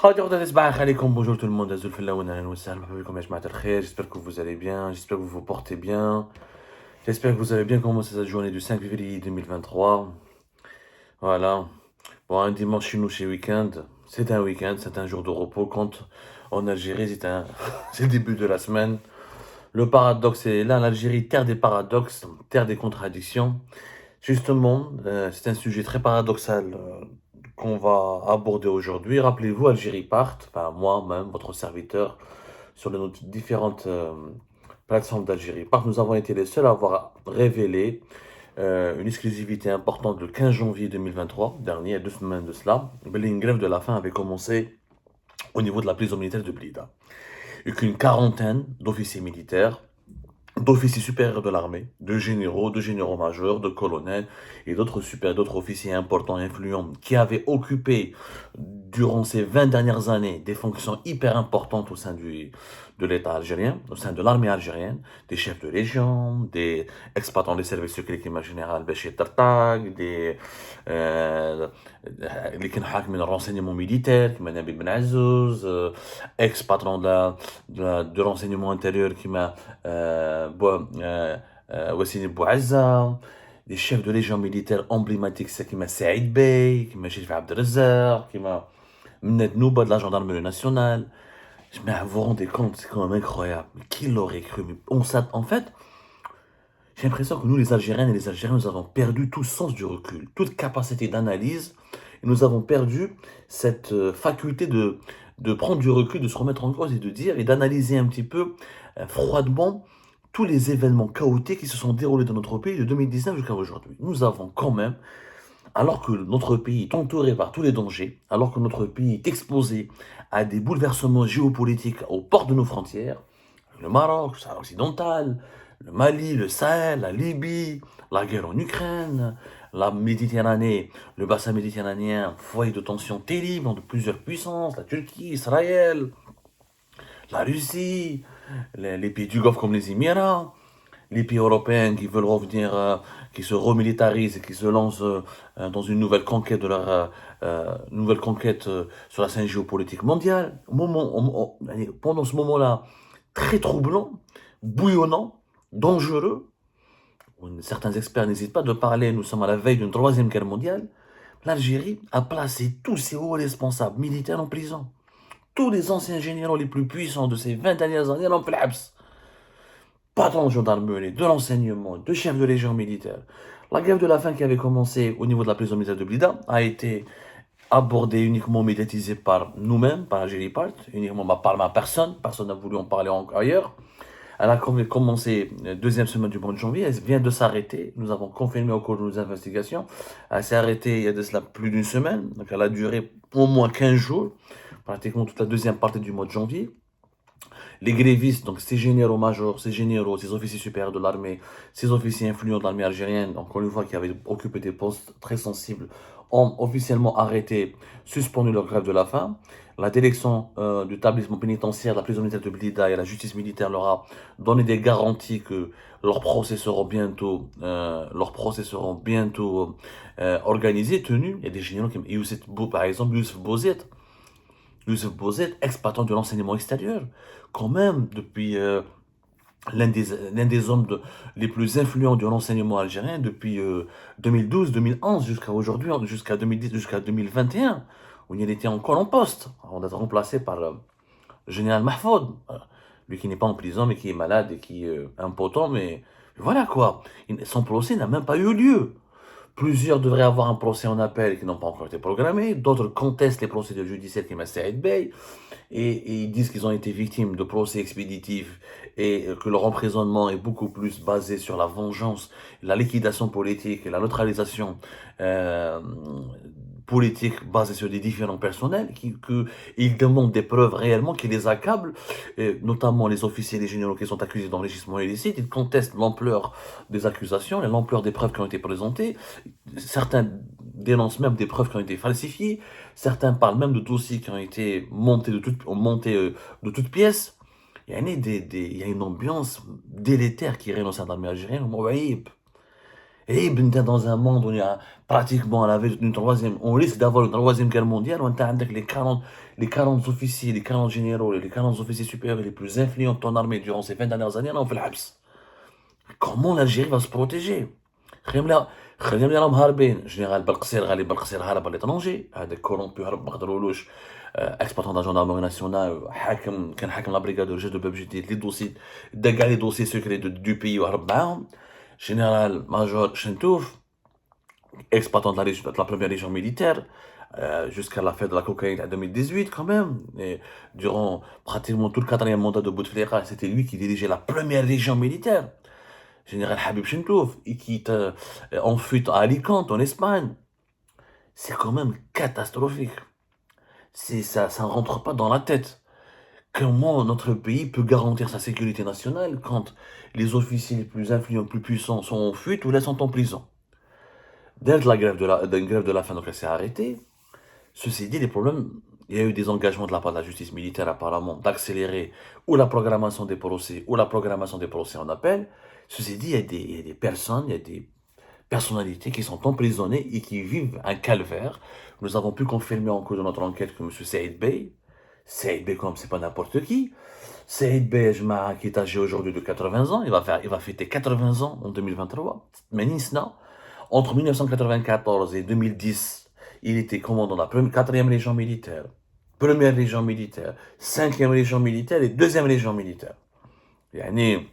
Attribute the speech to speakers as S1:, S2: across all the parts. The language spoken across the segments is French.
S1: Bonjour tout le monde, j'espère que vous allez bien, j'espère que vous vous portez bien, j'espère que vous avez bien commencé cette journée du 5 février 2023. Voilà, bon, un dimanche chez nous, chez Week-end, c'est un week-end, c'est un jour de repos. Quand en Algérie, c'est le début de la semaine. Le paradoxe est là, l'Algérie, terre des paradoxes, terre des contradictions. Justement, c'est un sujet très paradoxal qu'on va aborder aujourd'hui. Rappelez-vous, Algérie part, enfin moi-même, votre serviteur, sur nos différentes plateformes d'Algérie part, nous avons été les seuls à avoir révélé une exclusivité importante le 15 janvier 2023, dernier, il y a 2 semaines de cela. Une grève de la faim avait commencé au niveau de la prison militaire de Blida. Et qu'une quarantaine d'officiers militaires, d'officiers supérieurs de l'armée, de généraux majeurs, de colonels et d'autres officiers importants et influents qui avaient occupé durant ces 20 dernières années des fonctions hyper importantes au sein de l'État algérien, au sein de l'armée algérienne, des chefs de légion, des ex-patrons des services secrets comme le général Béchir Tartag, euh, les qui renseignement militaire, comme Nabil Ben Azouz, ex-patron de l'enseignement intérieur qui m'a Wassine Bouazza, des chefs de légion militaire emblématiques, c'est qui m'a Saïd Bey, qui m'a Chérif Abdelrazak, qui m'a Mnet Nouba de la gendarmerie nationale. Mais vous vous rendez compte, c'est quand même incroyable. Mais qui l'aurait cru? En fait, j'ai l'impression que nous, les Algériennes et les Algériens, nous avons perdu tout sens du recul, toute capacité d'analyse. Et nous avons perdu cette faculté de prendre du recul, de se remettre en cause et de dire et d'analyser un petit peu froidement tous les événements chaotiques qui se sont déroulés dans notre pays de 2019 jusqu'à aujourd'hui. Nous avons quand même, alors que notre pays est entouré par tous les dangers, alors que notre pays est exposé à des bouleversements géopolitiques aux portes de nos frontières, le Maroc, le Sahara occidental, le Mali, le Sahel, la Libye, la guerre en Ukraine, la Méditerranée, le bassin méditerranéen, foyer de tension terrible entre plusieurs puissances, la Turquie, Israël, la Russie, les pays du Golfe comme les Émirats, les pays européens qui veulent revenir, qui se remilitarisent et qui se lancent dans une nouvelle conquête sur la scène géopolitique mondiale. Pendant ce moment-là, très troublant, bouillonnant, dangereux, où certains experts n'hésitent pas de parler, nous sommes à la veille d'une troisième guerre mondiale, l'Algérie a placé tous ses hauts responsables militaires en prison. Tous les anciens généraux les plus puissants de ces 20 dernières années en plabs. Patron de gendarmerie, de l'enseignement, de chef de légion militaire. La grève de la faim qui avait commencé au niveau de la prison militaire de Blida a été abordée uniquement médiatisée par nous-mêmes, par Algérie Part, uniquement par ma personne. Personne n'a voulu en parler ailleurs. Elle a commencé la deuxième semaine du mois de janvier. Elle vient de s'arrêter. Nous avons confirmé au cours de nos investigations. Elle s'est arrêtée il y a de cela plus d'une semaine. Donc elle a duré au moins 15 jours, pratiquement toute la deuxième partie du mois de janvier. Les grévistes, donc ces généraux majors, ces généraux, ces officiers supérieurs de l'armée, ces officiers influents de l'armée algérienne, encore une fois qui avaient occupé des postes très sensibles, ont officiellement arrêté, suspendu leur grève de la faim. La direction du établissement pénitentiaire, de la prison militaire de Blida et la justice militaire leur a donné des garanties que leurs procès seront bientôt organisés, tenus. Il y a des généraux comme par exemple Youssef Bozet, ex-patron de l'enseignement extérieur, quand même, depuis l'un des hommes les plus influents de l'enseignement algérien depuis 2012-2011 jusqu'à aujourd'hui, jusqu'à 2010, jusqu'à 2021, où il était encore en poste, avant d'être remplacé par le général Mahfoud, lui qui n'est pas en prison, mais qui est malade et qui est impotent, mais voilà quoi, son procès n'a même pas eu lieu. Plusieurs devraient avoir un procès en appel qui n'ont pas encore été programmés. D'autres contestent les procédures judiciaires qui m'a Saïd Bey. Et ils disent qu'ils ont été victimes de procès expéditifs et que leur emprisonnement est beaucoup plus basé sur la vengeance, la liquidation politique et la neutralisation euh, politique basée sur des différents personnels, qu'ils demandent des preuves réellement qui les accablent, et notamment les officiers et les généraux qui sont accusés d'enrichissement illicite. Ils contestent l'ampleur des accusations et l'ampleur des preuves qui ont été présentées. Certains dénoncent même des preuves qui ont été falsifiées. Certains parlent même de dossiers qui ont été montés de toutes pièces. Il y a une ambiance délétère qui règne au sein de l'armée algérienne. Et dans un monde où il y a pratiquement à la veille d'une troisième, on risque d'avoir une troisième guerre mondiale, on a avec les 40 officiers, les 40 généraux, les 40 officiers supérieurs les plus influents de ton armée durant ces 20 dernières années, là on fait le habs. Comment l'Algérie va se protéger? خليهم راهم هاربين جنرال بالقصير غالي بالقصير هرب à l'étranger هذاك كورompu هرب ما قدرولوش اكسبلطون دون جاندارموري ناسيونال كان حاكم لا بريغاد رجع دو باب جديد لي دوسي دا كاع لي دوسي سيكري دو بيي وهرب معاهم جنرال ماجور شنتوف exploitant de la première région militaire jusqu'à la fête de la cocaïne en 2018 quand même. Et durant pratiquement tout le quatrième mandat de Bouteflika, c'était lui qui dirigeait la première région militaire. Général Habib Chentouf, il quitte en fuite à Alicante, en Espagne. C'est quand même catastrophique. Ça ne rentre pas dans la tête. Comment notre pays peut garantir sa sécurité nationale quand les officiers les plus influents, les plus puissants sont en fuite ou là sont en prison? Dès que la grève de la faim, donc elle s'est arrêtée. Ceci dit, les problèmes, il y a eu des engagements de la part de la justice militaire apparemment d'accélérer ou la programmation des procès en appel. Ceci dit, il y a des personnes, il y a des personnalités qui sont emprisonnées et qui vivent un calvaire. Nous avons pu confirmer en cours de notre enquête que M. Saïd Bey, comme c'est pas n'importe qui, Saïd Bey, qui est âgé aujourd'hui de 80 ans, il va fêter 80 ans en 2023, mais Nisna, entre 1994 et 2010, il était commandant de la 4e région militaire, 1e région militaire, 5e région militaire et 2e région militaire. Yani,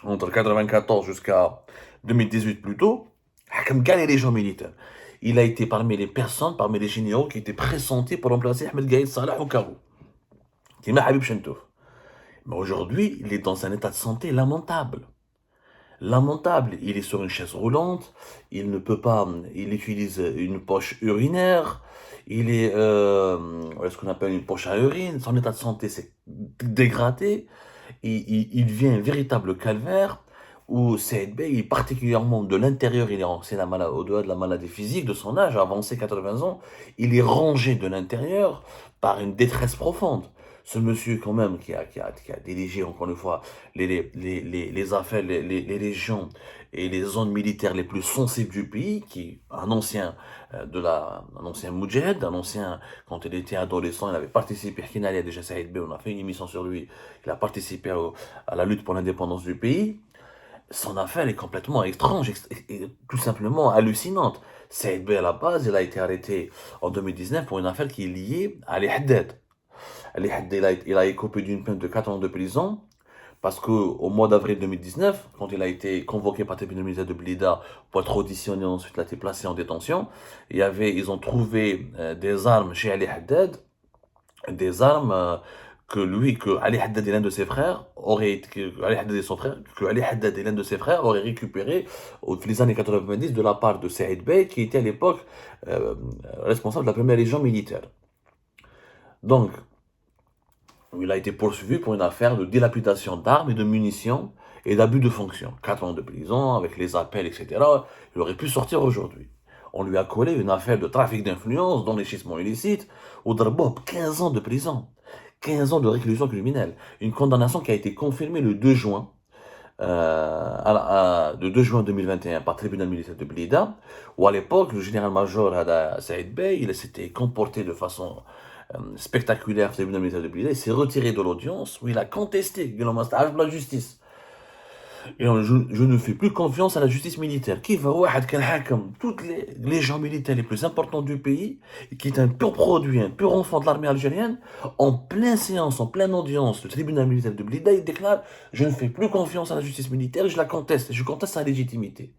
S1: entre 1994 jusqu'à 2018 plutôt, comme les régions militaires. Il a été parmi les personnes, parmi les généraux qui étaient pressentis pour remplacer Ahmed Gaïd Salah au Karou. Tima Habib Chentouf. Mais aujourd'hui, il est dans un état de santé lamentable. Lamentable, il est sur une chaise roulante, il ne peut pas, il utilise une poche urinaire, il est, ce qu'on appelle une poche à urine, son état de santé s'est dégradé, il vient un véritable calvaire, où Saïd Bey, particulièrement de l'intérieur, il est au-delà de la maladie physique, de son âge, avancé 80 ans, il est rongé de l'intérieur par une détresse profonde. Ce monsieur, quand même, qui a dirigé, encore une fois, les affaires, les régions et les zones militaires les plus sensibles du pays, un ancien Moudjahid, quand il était adolescent, il avait participé, déjà Saïd Bey, on a fait une émission sur lui, il a participé à la lutte pour l'indépendance du pays. Son affaire est complètement étrange et tout simplement hallucinante. Saïd Bey, à la base, il a été arrêté en 2019 pour une affaire qui est liée à Ali Haddad. Ali Haddad, il a écopé d'une peine de 4 ans de prison parce qu'au mois d'avril 2019, quand il a été convoqué par le tribunal militaire de Blida pour être auditionné, ensuite il a été placé en détention, ils ont trouvé des armes chez Ali Haddad, des armes que Ali Haddad et l'un de ses frères Ali Haddad et l'un de ses frères auraient récupéré dans les années 90 de la part de Saïd Bey, qui était à l'époque responsable de la première région militaire. Donc, il a été poursuivi pour une affaire de dilapidation d'armes et de munitions et d'abus de fonction. 4 ans de prison, avec les appels, etc. Il aurait pu sortir aujourd'hui. On lui a collé une affaire de trafic d'influence, d'enrichissement illicite, au Darbob, 15 ans de prison. 15 ans de réclusion criminelle. Une condamnation qui a été confirmée le 2 juin, le 2 juin 2021 par le tribunal militaire de Blida, où à l'époque, le général-major Saïd Bey, il s'était comporté de façon spectaculaire au tribunal militaire de Blida, il s'est retiré de l'audience où il a contesté la justice. Et je ne fais plus confiance à la justice militaire. Qui va toutes les gens militaires les plus importants du pays, qui est un pur produit, un pur enfant de l'armée algérienne, en pleine séance, en pleine audience, le tribunal militaire de Blida, il déclare: je ne fais plus confiance à la justice militaire, je la conteste, je conteste sa légitimité.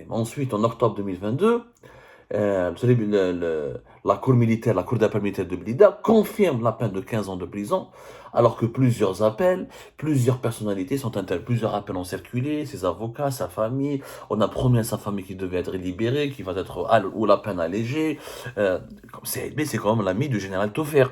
S1: Ensuite, en octobre 2022, la cour militaire, la cour d'appel militaire de Blida confirme la peine de 15 ans de prison, alors que plusieurs appels, plusieurs personnalités plusieurs appels ont circulé, ses avocats, sa famille. On a promis à sa famille qu'il devait être libéré, qu'il va être ou la peine allégée. C'est quand même l'ami du général Taufer.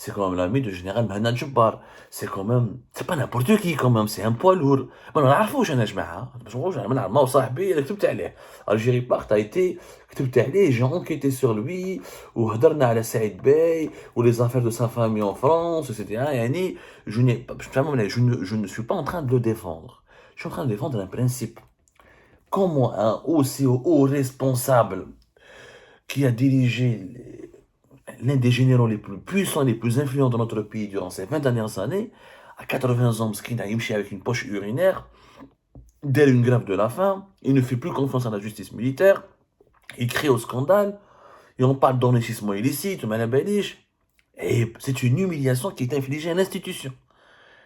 S1: C'est quand même l'ami du général Mahanad Jabbar. C'est quand même, c'est pas n'importe qui quand même, c'est un poids lourd. ما نعرفوش انا جماعه باش نقولوش انا ما صاحبي اللي كتبت عليه الجيري بارت ايتي كتبت عليه j'ai enquêté sur lui وهضرنا على سعيد باي و les affaires de sa famille en France etc. يعني je n'ai pas je ne suis pas en train de le défendre. Je suis en train de défendre un principe. Comment un aussi haut responsable qui a dirigé l'un des généraux les plus puissants, les plus influents dans notre pays durant ces 20 dernières années, à 80 ans, Mskin a yimchi avec une poche urinaire, dès une grève de la faim, il ne fait plus confiance à la justice militaire, il crie au scandale, et on parle d'enrichissement illicite, et c'est une humiliation qui est infligée à l'institution.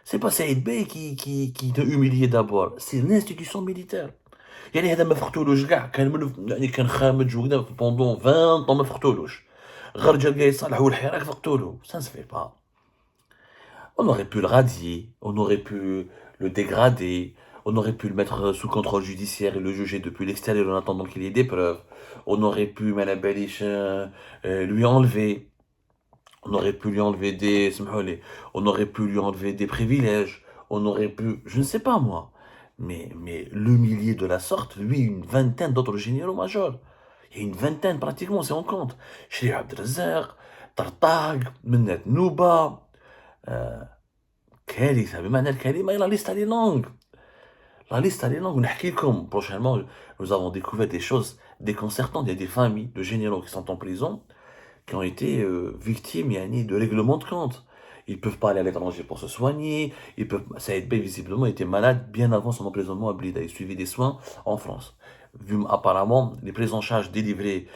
S1: C'est pas Saïd Bey qui t'a humilié d'abord, c'est l'institution militaire. يعني هذا ما فقتولوش كاع كان خامج وكذا pendant 20 ans ما فقتولوش غير جا كاع يصالح والحراك فقتولو ça ne se fait pas. On aurait pu le radier, on aurait pu le dégrader, on aurait pu le mettre sous contrôle judiciaire et le juger depuis l'extérieur en attendant qu'il y ait des preuves, on aurait pu lui enlever, on aurait pu lui enlever on aurait pu lui enlever des privilèges, on aurait pu, je ne sais pas moi, mais l'humilier de la sorte, lui, une vingtaine d'autres généraux majors. Il y a une vingtaine pratiquement, si on compte. Chéri Abdelrazak, Tartag, Mennet Nouba, كارثة بمعنى الكلمة. La liste elle est longue. La liste elle est longue. Prochainement, nous avons découvert des choses déconcertantes. Il y a des familles de généraux qui sont en prison, qui ont été victimes de règlements de compte. Ils ne peuvent pas aller à l'étranger pour se soigner. Saïd Bey, visiblement, était malade bien avant son emprisonnement à Blida. Il suivait des soins en France. Vu apparemment, les prises en charge délivrées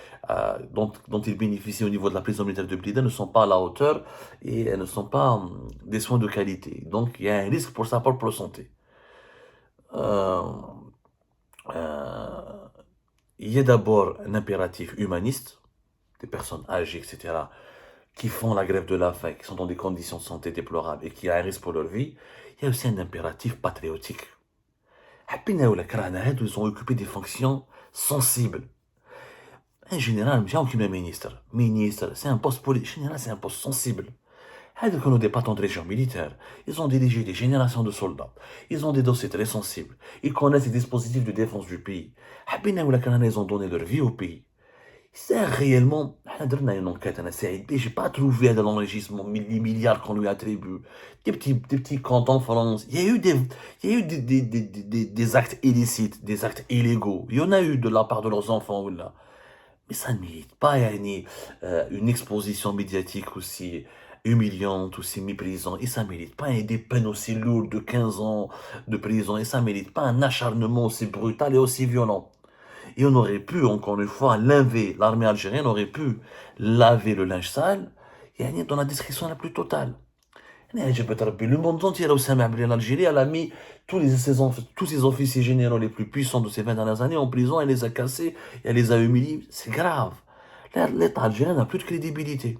S1: dont il bénéficie au niveau de la prison militaire de Blida ne sont pas à la hauteur et elles ne sont pas des soins de qualité. Donc, il y a un risque pour sa propre santé. Il y a d'abord un impératif humaniste, des personnes âgées, etc., qui font la grève de la faim, qui sont dans des conditions de santé déplorables et qui ont un risque pour leur vie. Il y a aussi un impératif patriotique. Ils ont occupé des fonctions sensibles. Un général, ministre, c'est un poste politique. Général, c'est un poste sensible. Ils ont des patents de région militaire. Ils ont dirigé des générations de soldats. Ils ont des dossiers très sensibles. Ils connaissent les dispositifs de défense du pays. Ils ont donné leur vie au pays. C'est réellement, une enquête, j'ai pas trouvé de l'enrichissement, les milliards qu'on lui attribue, des petits comptes en France. Il y a eu des actes illicites, des actes illégaux. Il y en a eu de la part de leurs enfants, là. Mais ça ne mérite pas une exposition médiatique aussi humiliante, aussi méprisante. Et ça ne mérite pas des peines aussi lourdes de 15 ans de prison. Et ça ne mérite pas un acharnement aussi brutal et aussi violent. Et on aurait pu, encore une fois, l'armée algérienne aurait pu laver le linge sale, et dans la description la plus totale. Le monde entier, l'Algérie, elle a mis tous ces officiers généraux les plus puissants de ces 20 dernières années en prison, elle les a cassés, elle les a humiliés. C'est grave. L'État algérien n'a plus de crédibilité.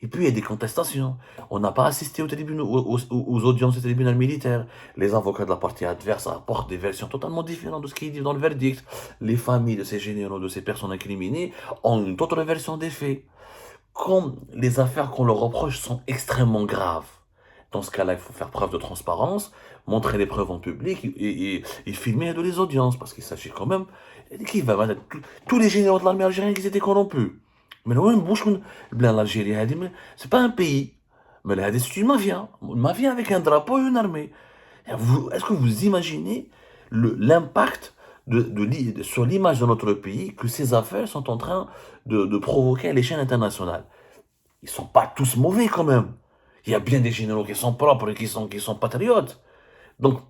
S1: Et puis, il y a des contestations. On n'a pas assisté aux audiences du tribunal militaire. Les avocats de la partie adverse apportent des versions totalement différentes de ce qui est dit dans le verdict. Les familles de ces généraux, de ces personnes incriminées, ont une autre version des faits. Comme les affaires qu'on leur reproche sont extrêmement graves. Dans ce cas-là, il faut faire preuve de transparence, montrer les preuves en public et filmer de les audiences. Parce qu'il s'agit quand même... Tous les généraux de l'armée algérienne qui étaient corrompus. Mais l'Algérie, c'est pas un pays. Mais c'est une mafia avec un drapeau et une armée. Est-ce que vous imaginez l'impact sur l'image de notre pays que ces affaires sont en train de provoquer à l'échelle internationale? Ils sont pas tous mauvais quand même. Il y a bien des généraux qui sont propres et qui sont patriotes. Donc,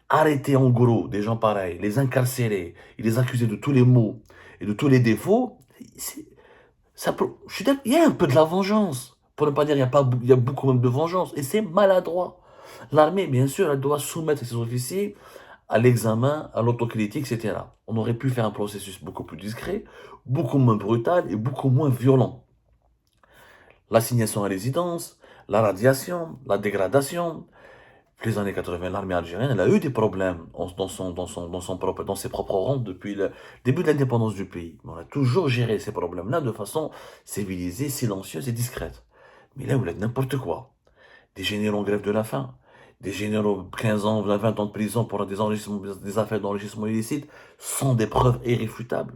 S1: arrêter en gros des gens pareils, les incarcérer et les accuser de tous les maux et de tous les défauts, il y a un peu de la vengeance. Pour ne pas dire il y a beaucoup même de vengeance. Et c'est maladroit. L'armée, bien sûr, elle doit soumettre ses officiers à l'examen, à l'autocritique, etc. On aurait pu faire un processus beaucoup plus discret, beaucoup moins brutal et beaucoup moins violent. L'assignation à résidence, la radiation, la dégradation. Les années 80, l'armée algérienne, elle a eu des problèmes dans ses propres rangs depuis le début de l'indépendance du pays. On a toujours géré ces problèmes-là de façon civilisée, silencieuse et discrète. Mais là, vous êtes n'importe quoi. Des généraux en grève de la faim, des généraux 15 ans, 20 ans de prison pour des affaires d'enrichissement illicite, sont des preuves irréfutables.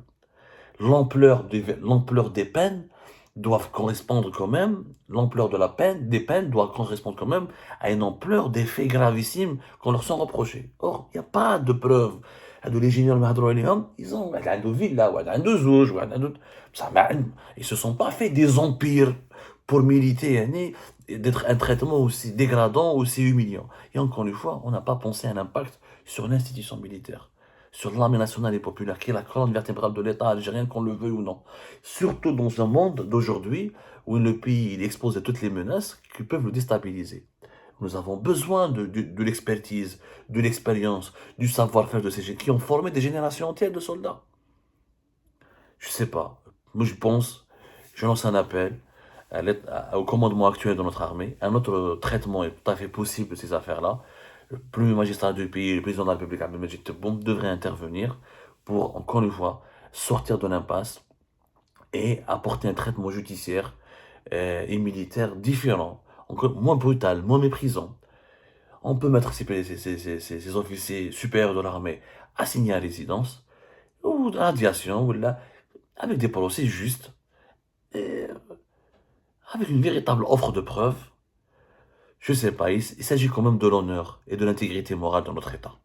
S1: L'ampleur des peines doivent correspondre quand même, l'ampleur de la peine, des peines doit correspondre quand même à une ampleur des faits gravissimes qu'on leur sont reprochés. Or, il n'y a pas de preuves. Les généraux ils ont un villa, un zouj, ils se sont pas fait des empires pour militer, ni d'être un traitement aussi dégradant, aussi humiliant. Et encore une fois, on n'a pas pensé à un impact sur l'institution militaire, sur l'armée nationale et populaire, qui est la colonne vertébrale de l'État algérien, qu'on le veuille ou non. Surtout dans un monde d'aujourd'hui où le pays il expose à toutes les menaces qui peuvent le déstabiliser. Nous avons besoin de l'expertise, de l'expérience, du savoir-faire de ces gens qui ont formé des générations entières de soldats. Je sais pas. Moi, je lance un appel au commandement actuel de notre armée. Un autre traitement est tout à fait possible de ces affaires-là. Le premier magistrat du pays, le président de la République, Abdelmajid Tebboune, devrait intervenir pour, encore une fois, sortir de l'impasse et apporter un traitement judiciaire et militaire différent, encore moins brutal, moins méprisant. On peut mettre ces officiers supérieurs de l'armée assignés à résidence, ou à l'aviation, ou là, avec des procès justes, et avec une véritable offre de preuves. Je sais pas, il s'agit quand même de l'honneur et de l'intégrité morale de notre État.